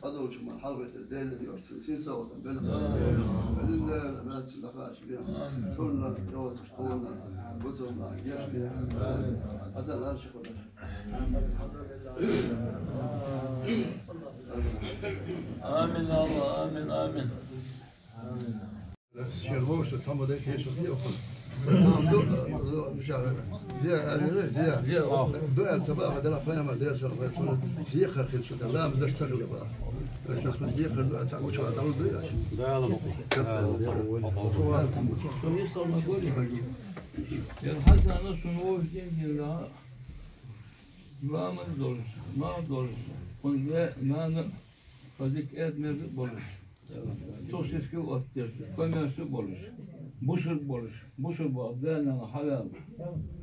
قدوش من حربة الدين اللي يرسل صوتا بالله ما تلقاش بها سنة جوز قونا بزرنا يشبه حسن أرشق آمين الله آمين آمين شربوش تفهم ده كيش فيه مش عارف دي بقى تبع هذا الفيلم ده شرب دي خير شو لا بدي اشتغل بقى بس ناخذ دي خير تعمل شو هذا لا لا الحسن نص نوف يمكن لا ما دولش ما دولش كن ما فديك اد مرد بولش توسيسكي واتير كوميرسي بولش بوشر بعدنا حلال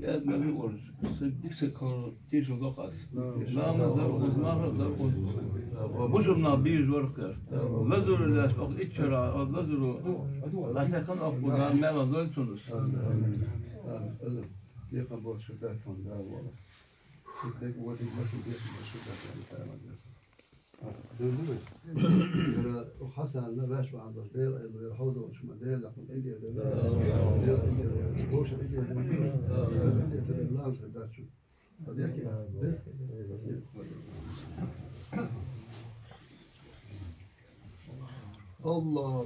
اد مرد بولش سديك سكر تيشو دقاس لا ما دار بوشر نبيج ورقر لازور الناس بق اتشرا لازور لا سكن اقدام ما دولتونس يقام بوش ده فون ده والله يدك ودي مش دي مش ده وحسن لا باش بعد البيض اللي يحوضوا مش مدير لكن ايدي بوش ايدي اللانس ده شو هذيك الله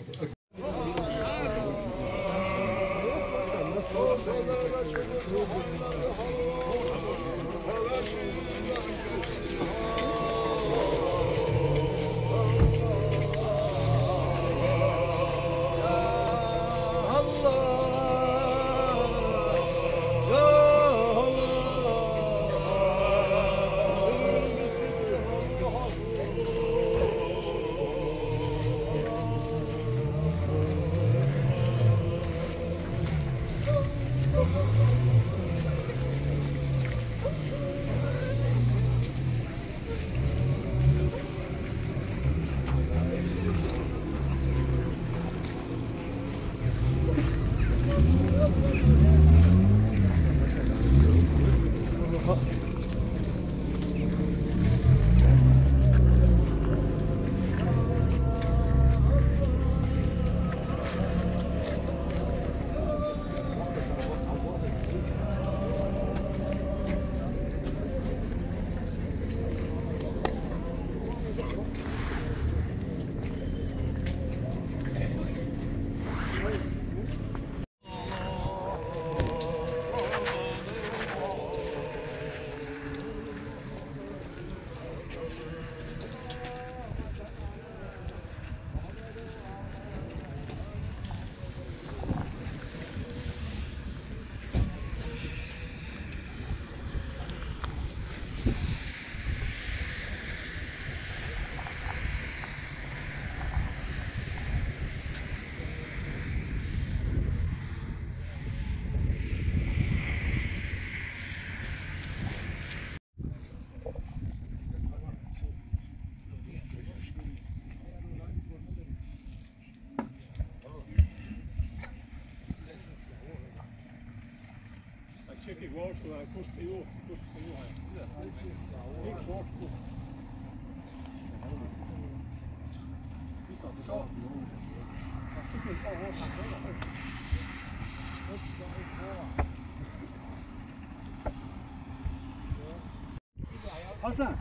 Hasan,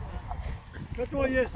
kötü yes.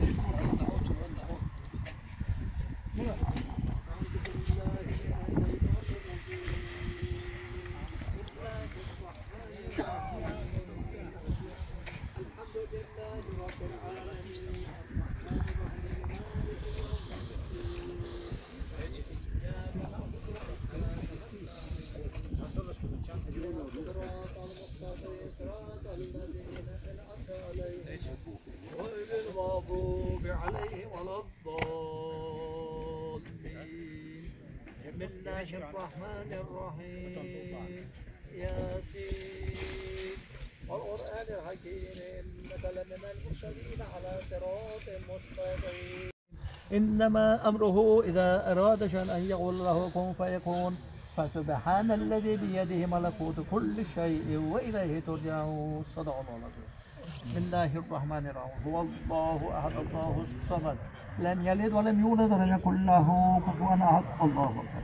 غير المغضوب عليهم ولا الضالين. بسم الله الرحمن الرحيم. ياسين والقرآن الحكيم إنك لمن المرسلين على صراط مستقيم. إنما أمره إذا أراد شيئا أن يقول له كن فيكون. فسبحان الذي بيده ملكوت كل شيء وإليه ترجعون. صدق الله العظيم. بسم الله الرحمن الرحيم. هو الله أحد الله الصمد لم يلد ولم يولد ولم يكن له كفوا أحد. الله أكبر.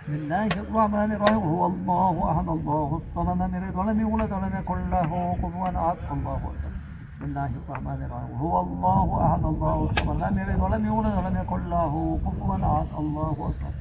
بسم الله الرحمن الرحيم. هو الله أحد الله الصمد لم يلد ولم يولد ولم يكن له كفوا أحد. الله أكبر. بسم الله الرحمن الرحيم. هو الله أحد الله الصمد لم يلد ولم يولد ولم يكن له كفوا أحد. الله أكبر.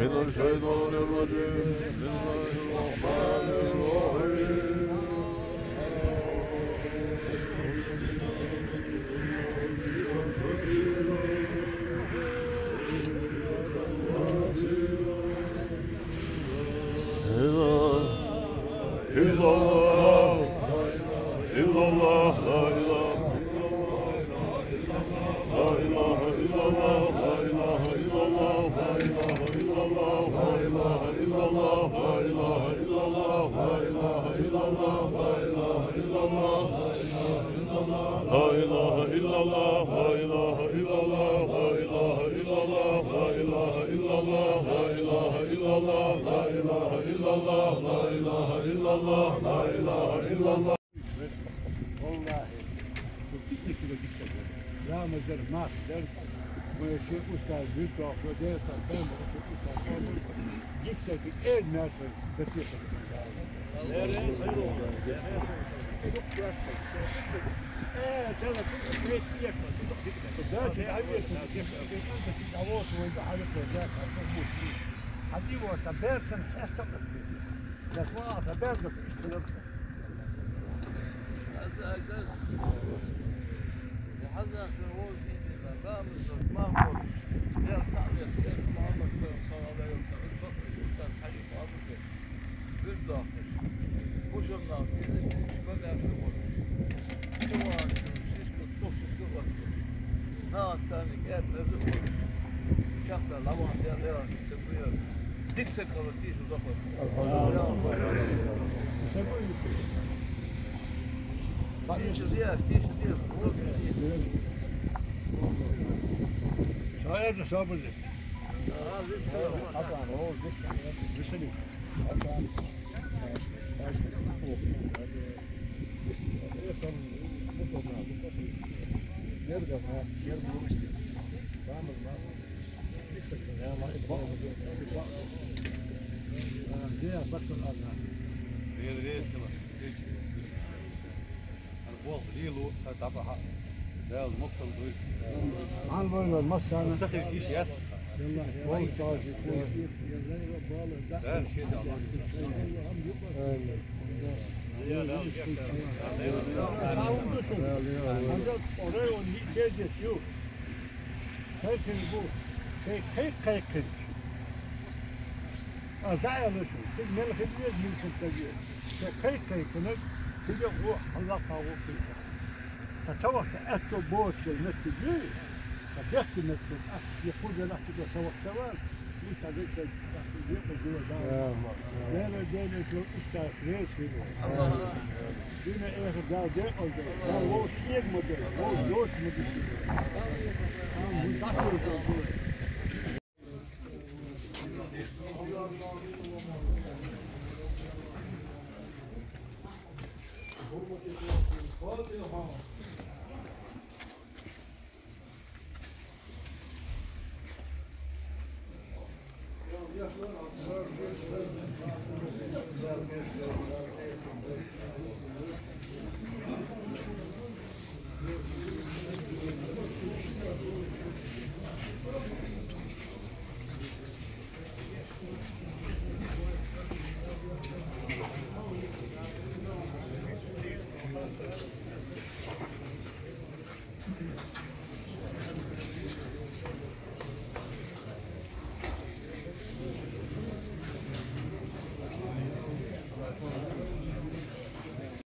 من الشيطان الرجيم بسم الله الرحمن الرحيم Ja, maar dat maakt dat maar je moet daar buurt of wat is dat dan ik zeg ik één mensen dat is het. Ja, dat is heel goed. ده انا كنت شويه يسمع ده هي انت تدور وانت حاجه ده هتجيبه تبرسن حسب ده اسمه تبرسن لحظة في الوقت ما بالضبط ما هو لا تعرف كيف محمد صلى الله عليه وسلم البصري الأستاذ حليم أبو بكر في الداخل مش الناقل بقى في الوقت سواء شيشكو توصل كل ناس ثاني قاعد نزل شافنا لوان ديال سبويا ديكسل كواليتي ضخم شايف صابر عن برا المصر أنا تخرج جيشيات يلا والله تعال لا شيء تصور تأثر بوش النتيجة فبيحكي نتيجة يقول لا تقدر تصور سوال انت قلت يقول جوا دار لا لا لا لو انت ليش هنا هنا ايه ده ده او ده وش ايه موديل وش موديل